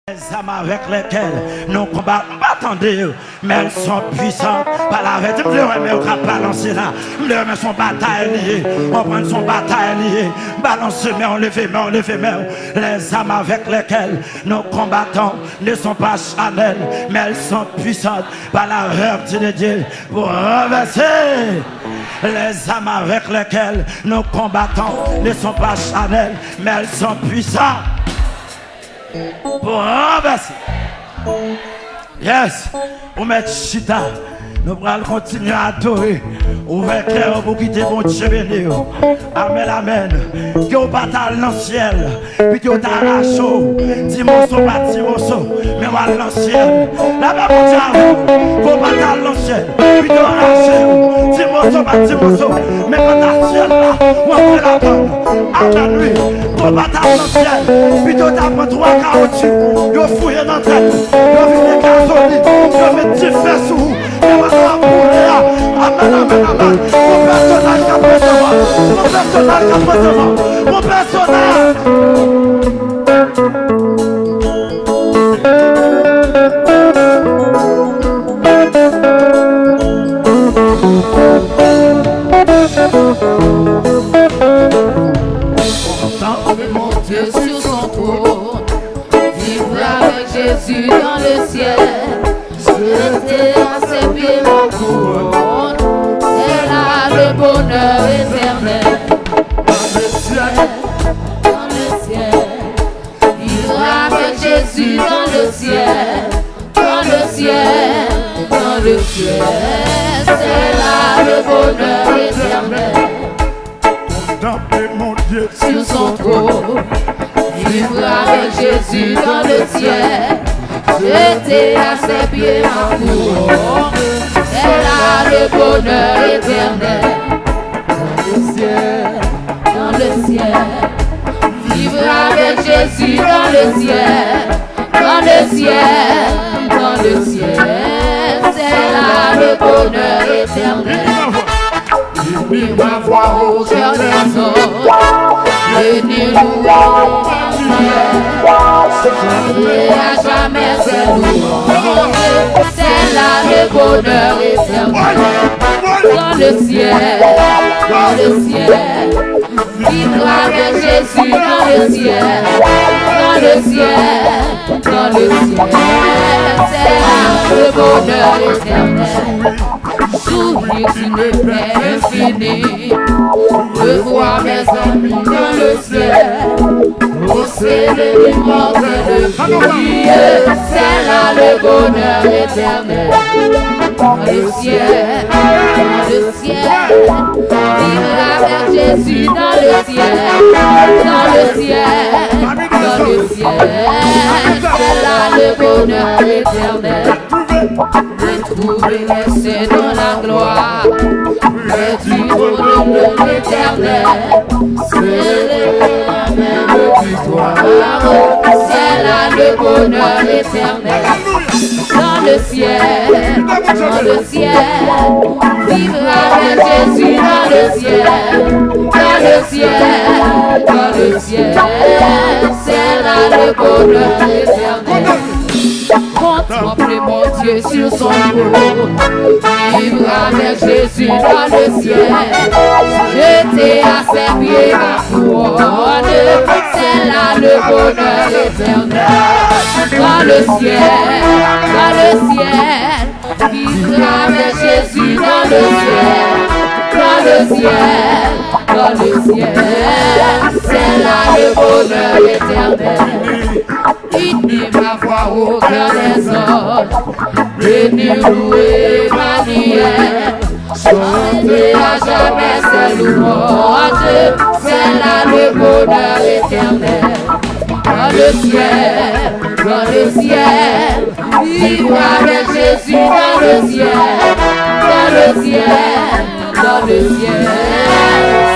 Les âmes avec lesquelles nous combattons, attendez, mais elles sont puissantes. Par la vérité, je ne vais pas balancer là. Je remets son bataille liée. On prend son bataille liée. Balancer, mais on lever, mais on lever, mais les âmes avec lesquelles nous combattons ne sont pas charnelles, mais elles sont puissantes. Par la vertu de Dieu pour renverser. Les âmes avec lesquelles nous combattons ne sont pas charnelles, mais elles sont puissantes. Pour renverser. Yes. Pour mettre chita. Nous allons continuer à adorer. Ouvert cœur pour quitter mon Dieu béni. Amen, amen. Que vous bataille dans le ciel. Puis que vous t'arrachez. Timoso, pas Timoso. Mais vous allez dans le ciel. Là-bas, mon Dieu, vous bataille dans le ciel. Puis que vous arrachez. Timoso, pas Timoso. Mais quand dans le ciel, là, vous allez la bonne. Amen, lui. Vous bataille dans le ciel. Puis que vous t'apprends 3 carottes. Vous fouillez dans la tête. Vous venez casoli. Vous mettez du feu sur vous. Amen, amen, amen. Mon personnage qui a présent. Mon personnage qui a présent. Mon personnage. Mon Dieu sur son trône, vivre avec Jésus dans le ciel. Jeter à ses pieds ma couronne, c'est là le bonheur éternel. Dans le ciel, vivre avec Jésus dans le ciel, dans le ciel, dans le ciel, c'est là le bonheur éternel. Contempler mon Dieu sur son trône, vivre avec Jésus dans le ciel. Jeter à ses pieds ma couronne, c'est là le bonheur éternel. Dans le ciel, vivre avec Jésus dans le ciel, dans le ciel, dans le ciel, c'est là le bonheur éternel. Bénis ma voix au cœur des hommes, bénis-nous et à jamais c'est louange, c'est là le bonheur éternel. Dans le ciel, vivre avec Jésus dans le ciel, dans le ciel, dans le ciel, c'est là le bonheur éternel. Sourire d'une paix infinie, revoir mes amis dans le ciel, posséder l'immortel vie, c'est là le bonheur éternel. Dans le ciel, vivre avec Jésus dans le ciel, dans le ciel, dans le ciel, c'est là le bonheur éternel. Retrouver les saints dans la gloire, perdu au nom de l'éternel, célébrer la même victoire, c'est là le bonheur éternel. Dans le ciel, vivre avec Jésus dans le ciel, dans le ciel, dans le ciel, c'est là le bonheur éternel. Contempler mon Dieu sur son trône, vivre avec Jésus dans le ciel, jeter à ses pieds ma couronne, c'est là le bonheur éternel. Dans le ciel, vivre avec Jésus dans le ciel, dans le ciel, dans le ciel, c'est là le bonheur éternel. Unis ma voix au cœur des hommes, bénis-nous Emmanuel, chanter à jamais ses louanges, c'est là le bonheur éternel. Dans le ciel, vivre avec Jésus dans le ciel, dans le ciel, dans le ciel,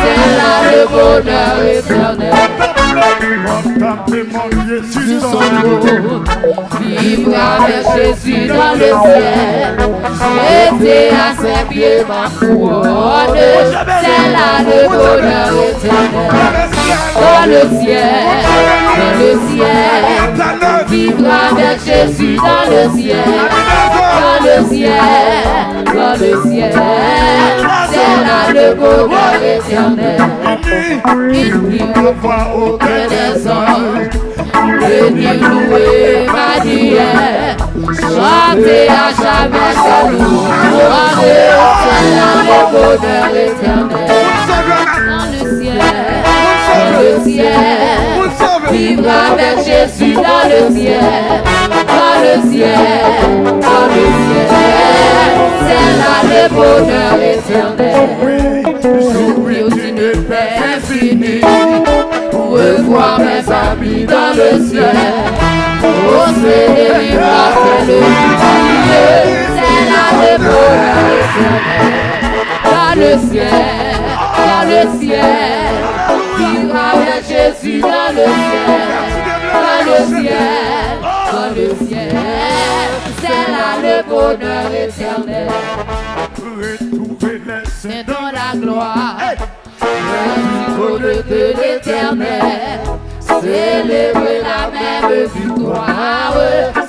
c'est là le bonheur éternel. Contempler mon Dieu sur son trône, vivre avec Jésus dans le ciel. J'étais à ses pieds ma couronne, c'est là le bonheur éternel. Dans le ciel, vivre avec Jésus dans le ciel. Dans le ciel, c'est là le bonheur éternel. Il n'y voit aucun des anges venir louer ma dière, chanter à jamais ses louanges, c'est là le bonheur éternel. Dans le ciel, vivre avec Jésus dans le ciel. Dans le ciel, c'est là le bonheur éternel. Jouir d'une paix infinie, revoir mes amis dans le ciel. Oh, c'est les miracles de Dieu, c'est là le bonheur éternel. Dans le ciel, vivre avec Jésus dans le ciel. Dans le ciel, c'est là le bonheur éternel. C'est dans la gloire, de l'éternel, célébrer la même victoire,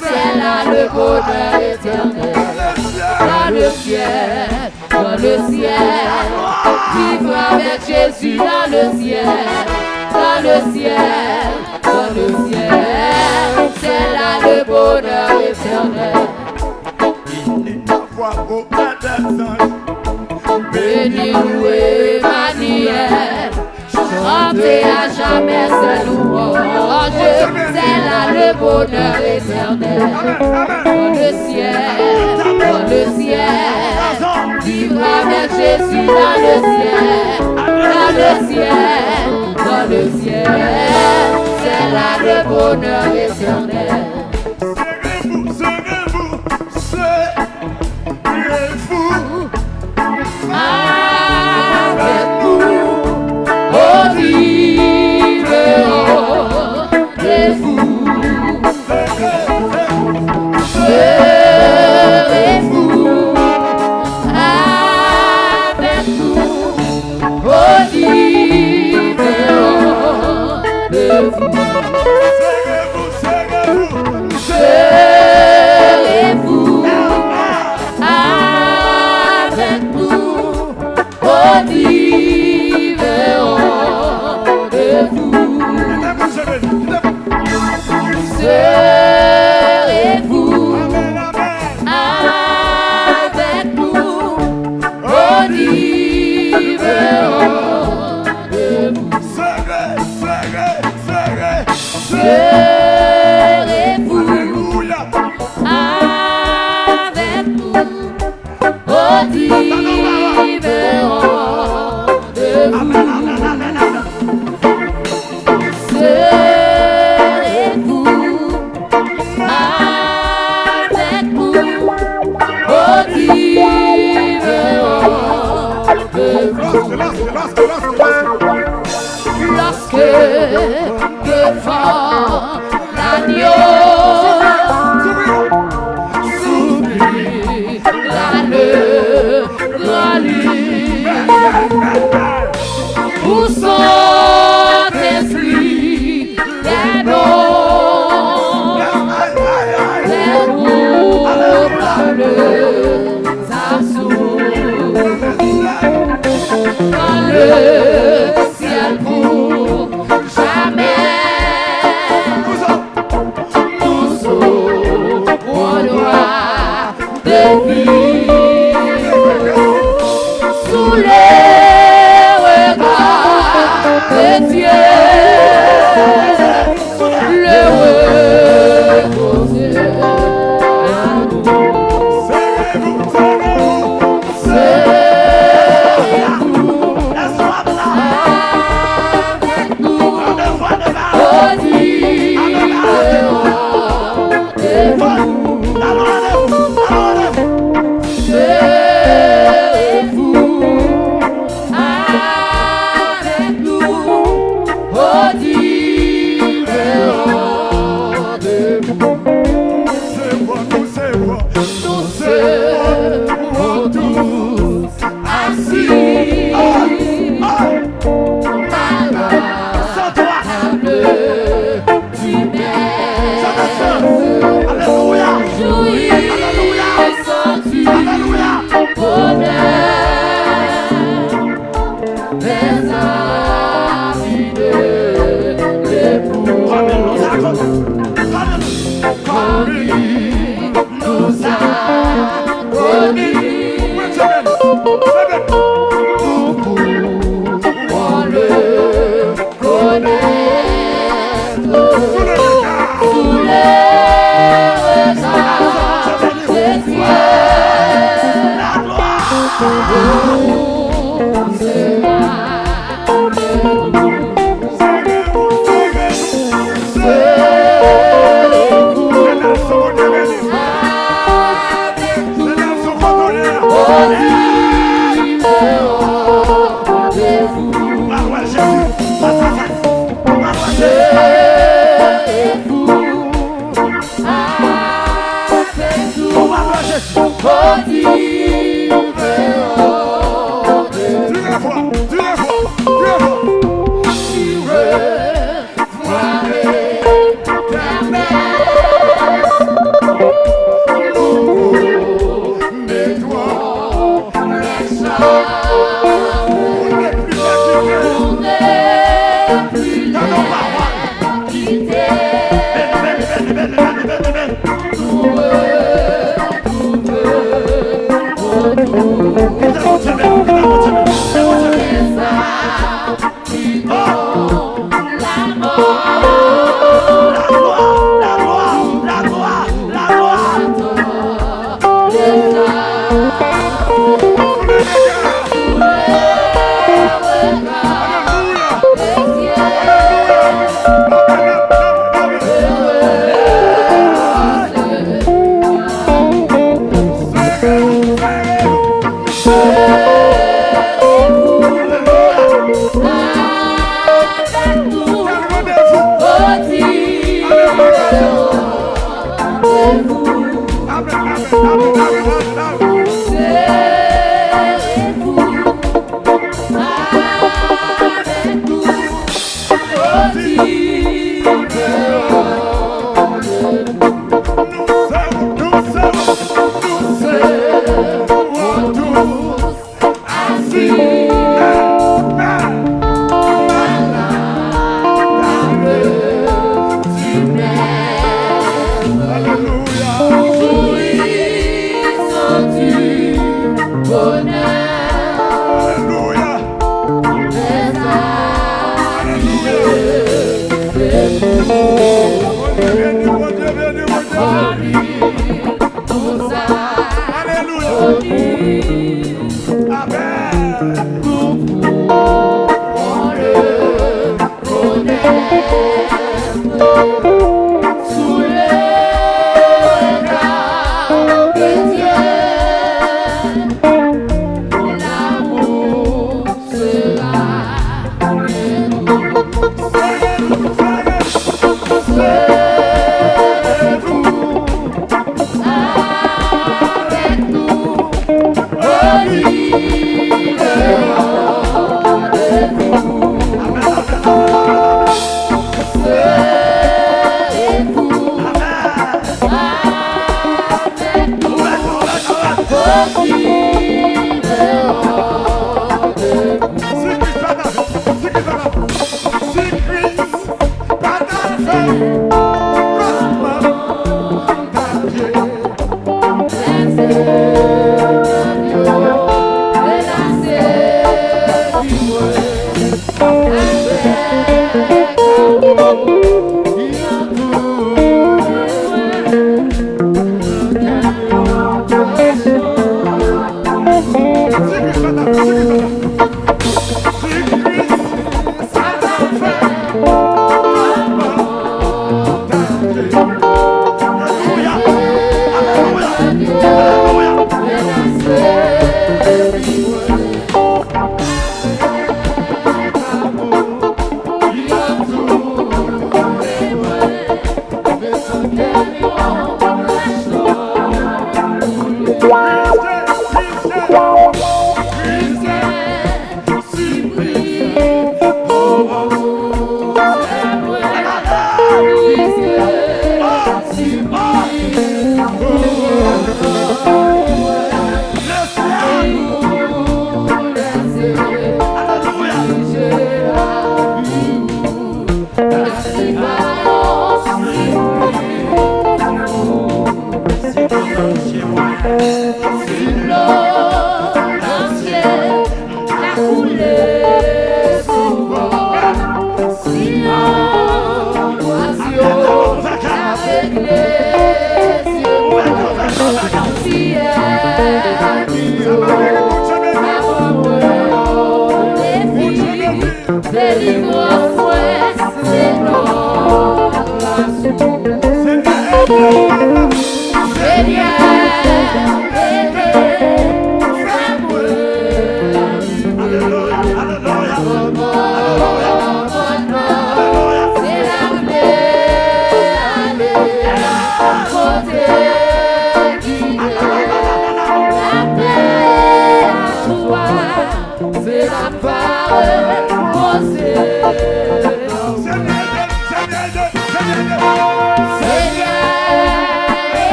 c'est là le bonheur éternel. Dans le ciel, vivre avec Jésus dans le ciel. Dans le ciel, c'est là le bonheur éternel. Béni, loué, manière, chanter à jamais ses louanges, c'est là le bonheur éternel. Dans le ciel, vivre avec Jésus dans le ciel. Dans le ciel, c'est là le bonheur éternel. Avec vous, oh vivez-vous, serez-vous, avec vous, oh vivez-vous, serez-vous, avec nous, oh vivons de vous. Serez-vous avec nous, oh vivons de vous. Serez-vous avec nous, oh vivons de vous. Serez-vous avec nous, oh vivons de vous. Lorsque devant l'agneau s'ouvrira le grand livre, où son esprit est bon, les roubles s'assourent dans le ciel pour jamais. Nous aurons droit de vivre sous les regards de Dieu, le reposer à nous. Serez-vous avec nous, oh vivons de vous. nous serons tous assis. Sans toi. Alléluia. Alléluia. Alléluia.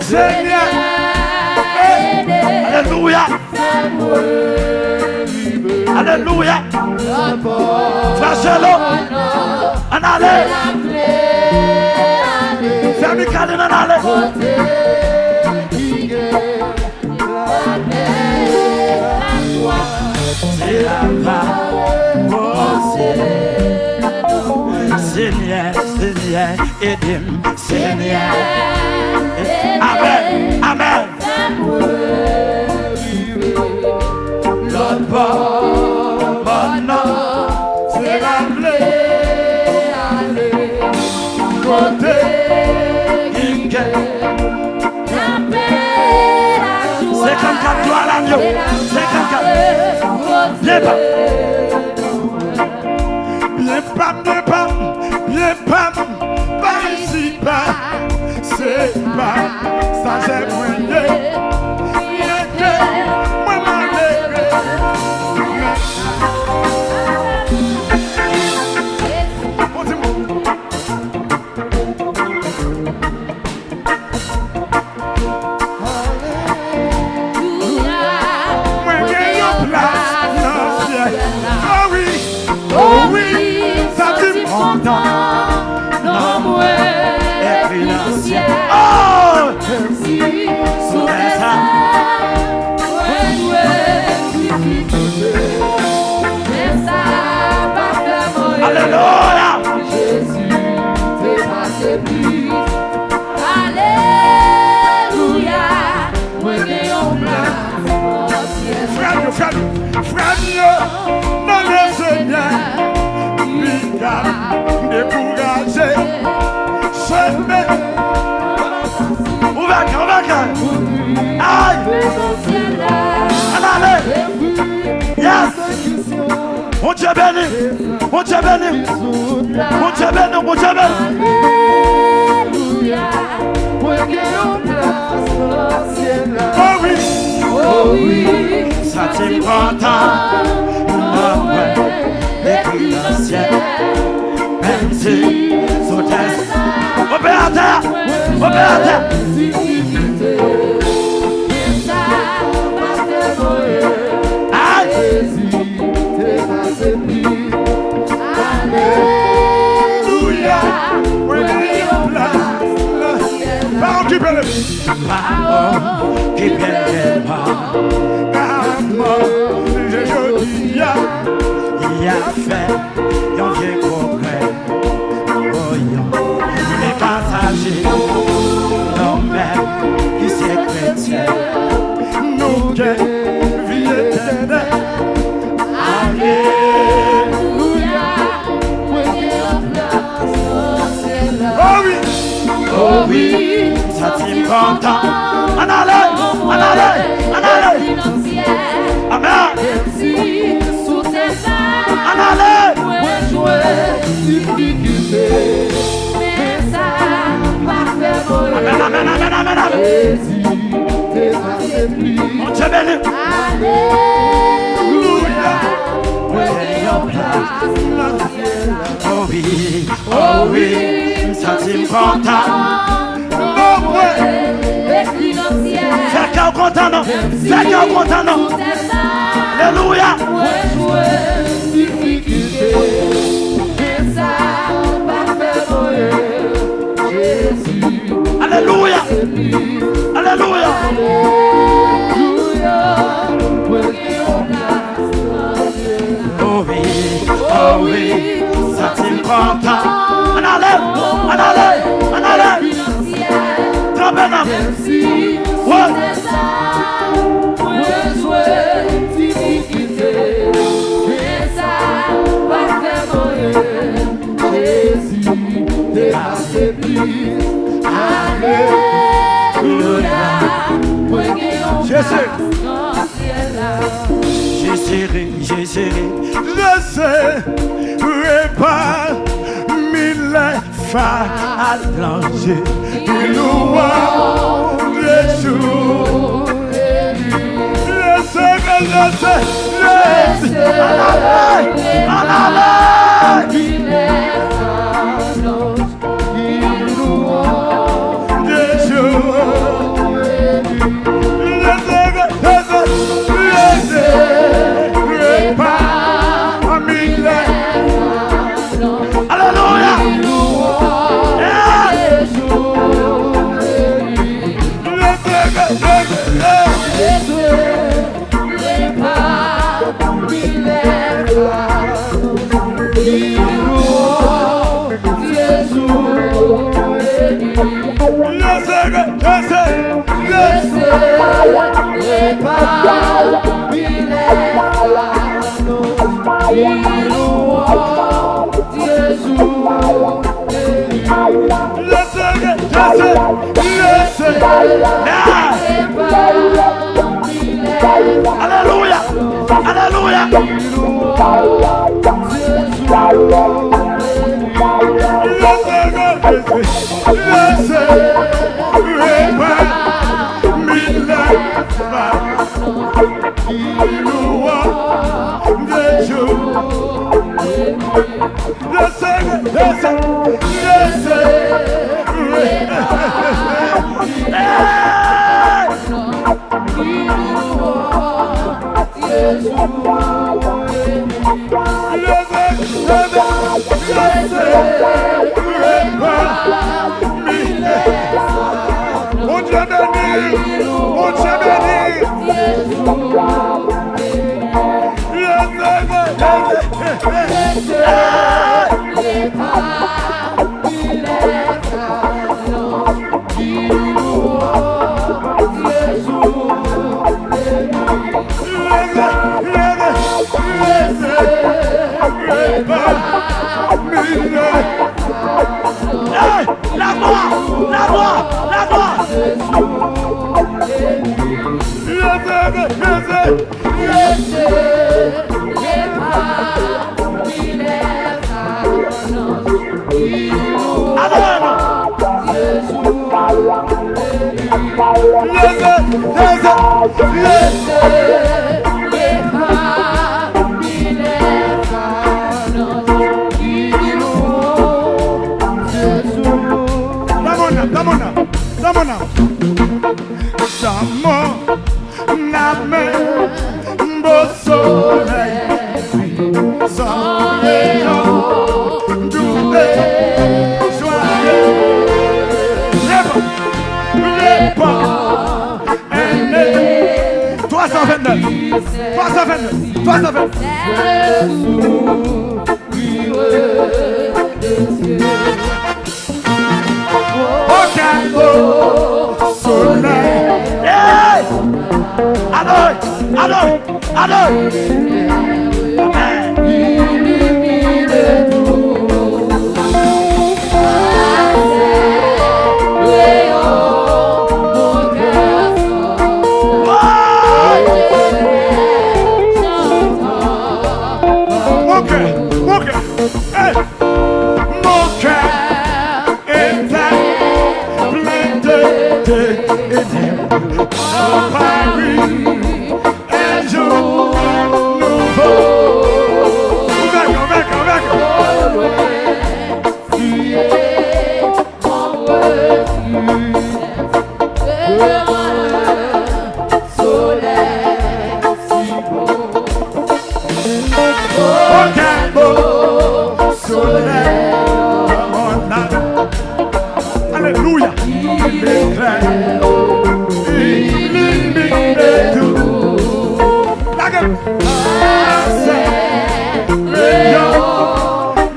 Seigneur, Alléluia. Alléluia. Frère en allez. Fermez Caline en allez. C'est la Seigneur, Seigneur, aide-moi, Seigneur. Amen, amen. L'autre bonheur, c'est la plaie, côté, la paix, la joie. 54 doigts l'agneau, 54. Bien pas. Bien pas, pas ici, pas. C'est pas, ça c'est moyen. Bien que, moi m'alérer. Oh oui, ça dit content. Non, moi, et puis dans le ciel. Oh! Si, sous les âmes, alléluia! Jésus, t'es passé plus. Alléluia! Moi, j'ai en place. Frère, dans le Seigneur, découragé, jamais. Ouvert. Aïe! Allez! Yes! Mon Dieu béni! Mon Dieu béni! Mon Dieu béni! Mon Dieu béni! Oh oui! Oh oui! Ça t'est content! Et puis le ciel, même si sous terre, opérateur, aïe, alléluia, parole qui peut le il a fait un vieux progrès. Les passagers, non même qui c'est chrétien, nous qui Oh oui, ça t'y content. En allez, en allez, en allez. Amen. Merci sous tes mains. En allez. Ouais, jouer, difficulté. Mais ça, parfait pour Amen, amen, amen, amen, amen. Mon Dieu béni. Alléluia. Ouais, en place. Oh oui, oh oui, ça t'y content. Oh ouais. Fais qu'un content, non? Fais qu'un content, non? Alléluia. Alléluia. Alléluia. Oh oui, ça t'y content. En allez, en allez, en allez. Tremblement. Ouais. J'ai serré, je serai pas mille fois à l'ange, une louange de jour. Je serai, en allez, une louange de jour. Alléluia, alléluia.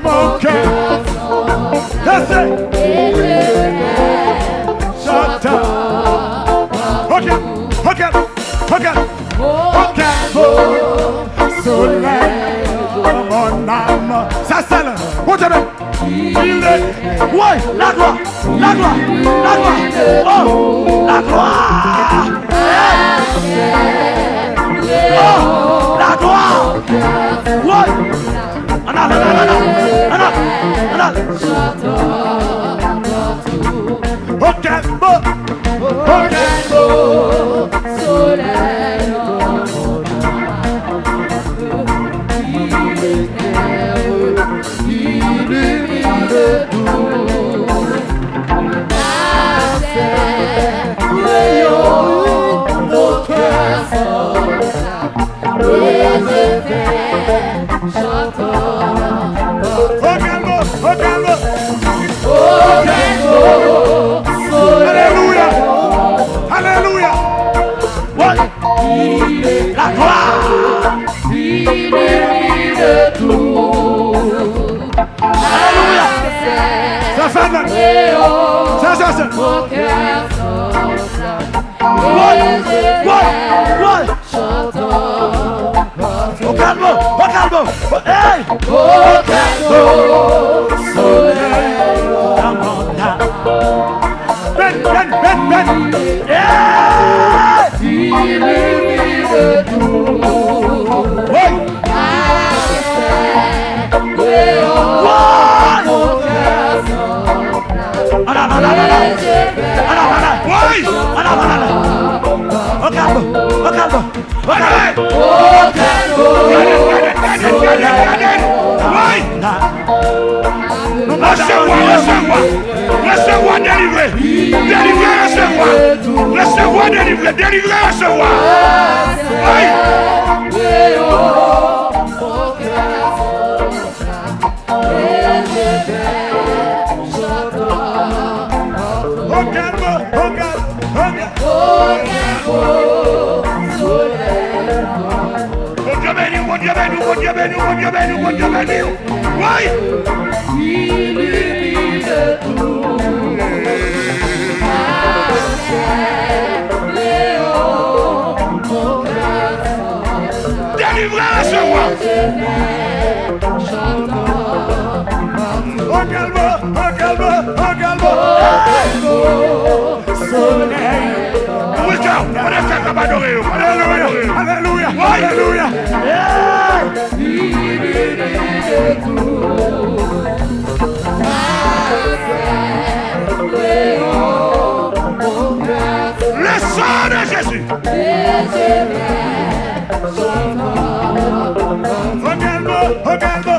mon cœur. Laissez. J'entends. Regarde, regarde, regarde. Regarde vos soleils dans mon âme. Ça c'est là. Regarde. Il est. Ouais, la gloire, la gloire, la gloire. Oh, la gloire. Oh, la gloire. Ouais. Regarde vos. Regarde vos soleils. Alléluia. Alléluia. What? La gloire. Alléluia. Ça fait mal. Ça. What? Au calme. Hey. Au calme. Soleil dans mon âme. Ben. Yeah. Illumine tout. Oui. Recevoir, délivrer, recevoir, délivrer, recevoir. Oui. Mon Dieu béni. Oui. Délivrer, recevoir. Regarde-moi. Soleil. Alléluia. Alléluia. Le sang de Jésus. Regarde-moi.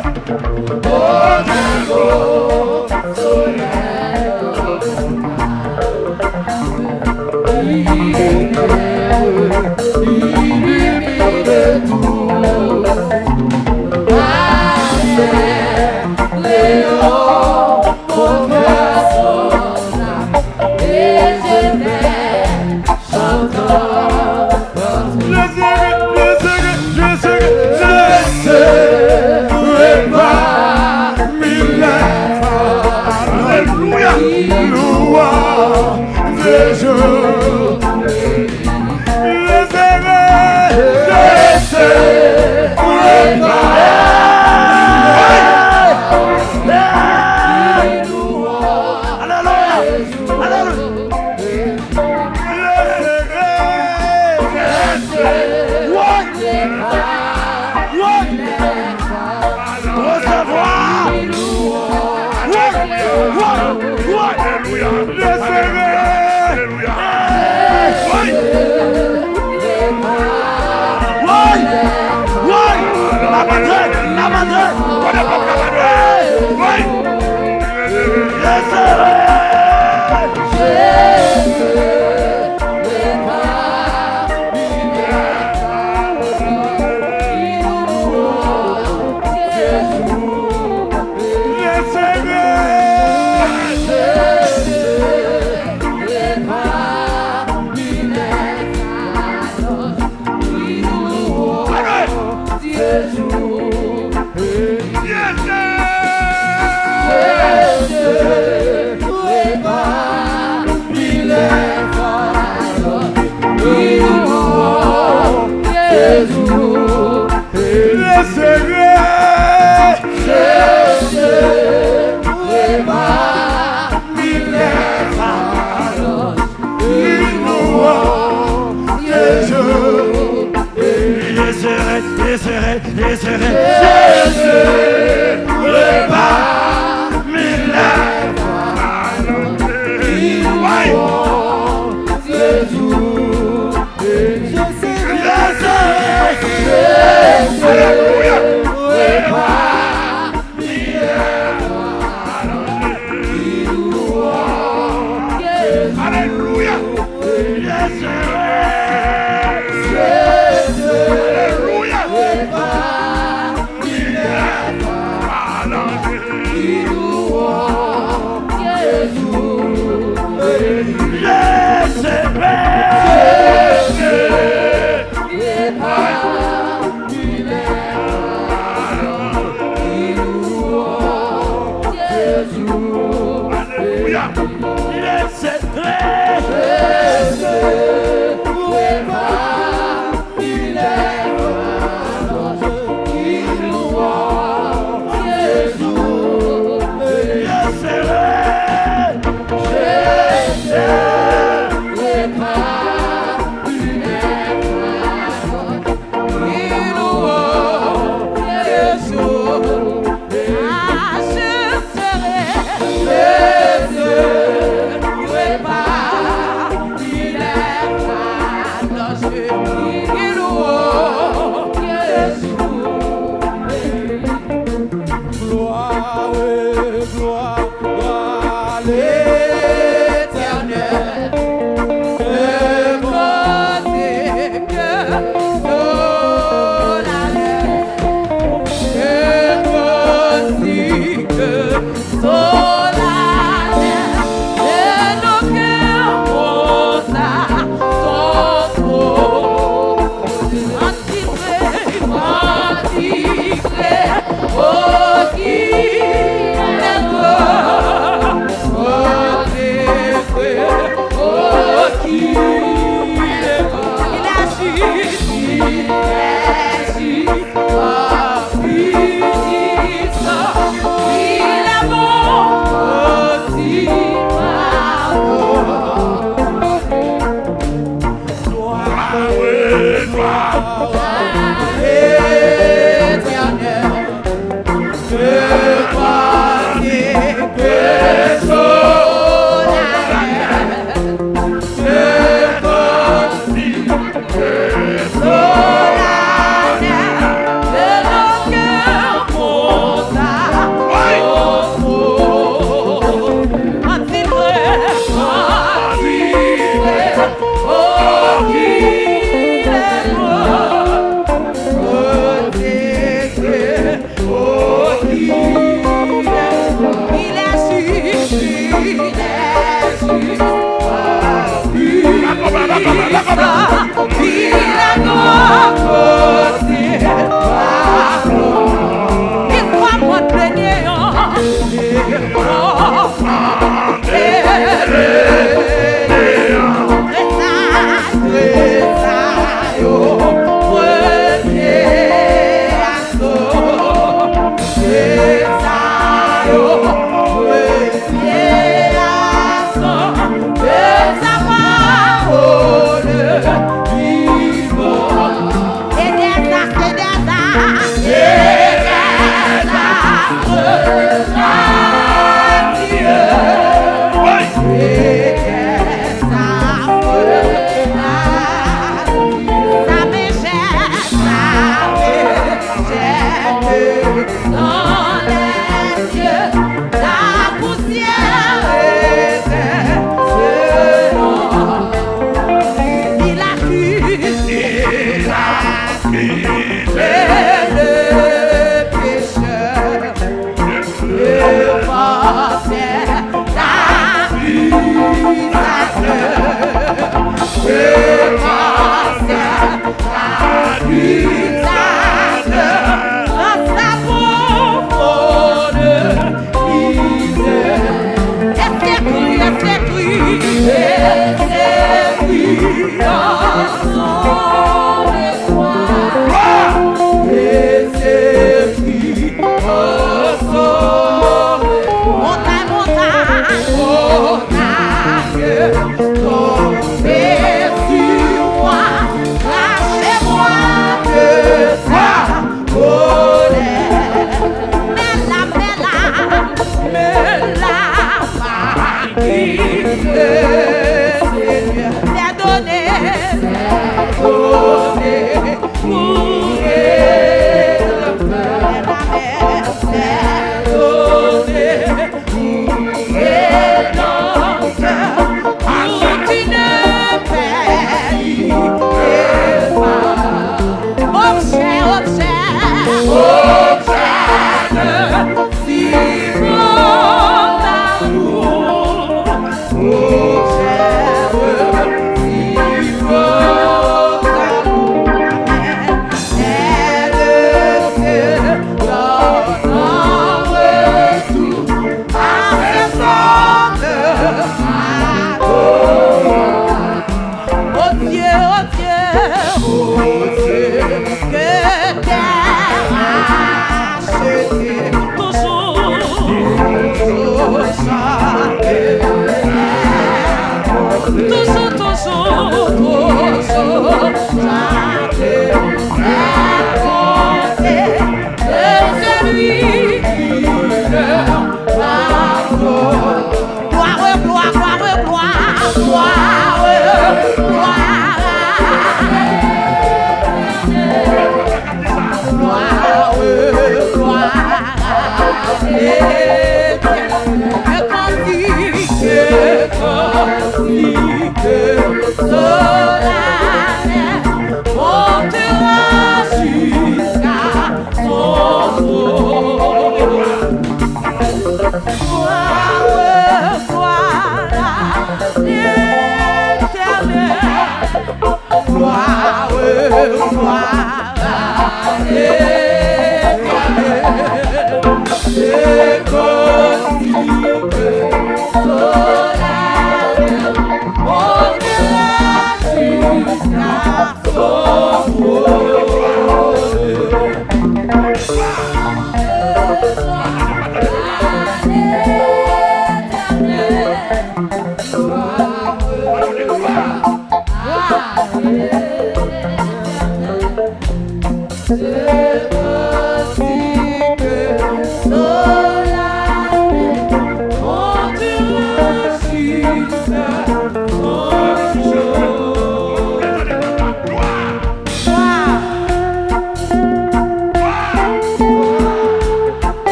Yes.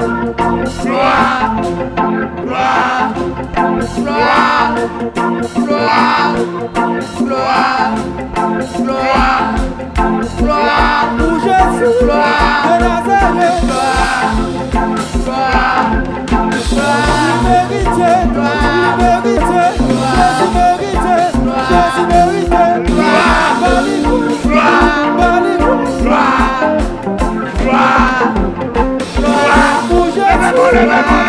Pour Jésus de Nazareth. Gloire,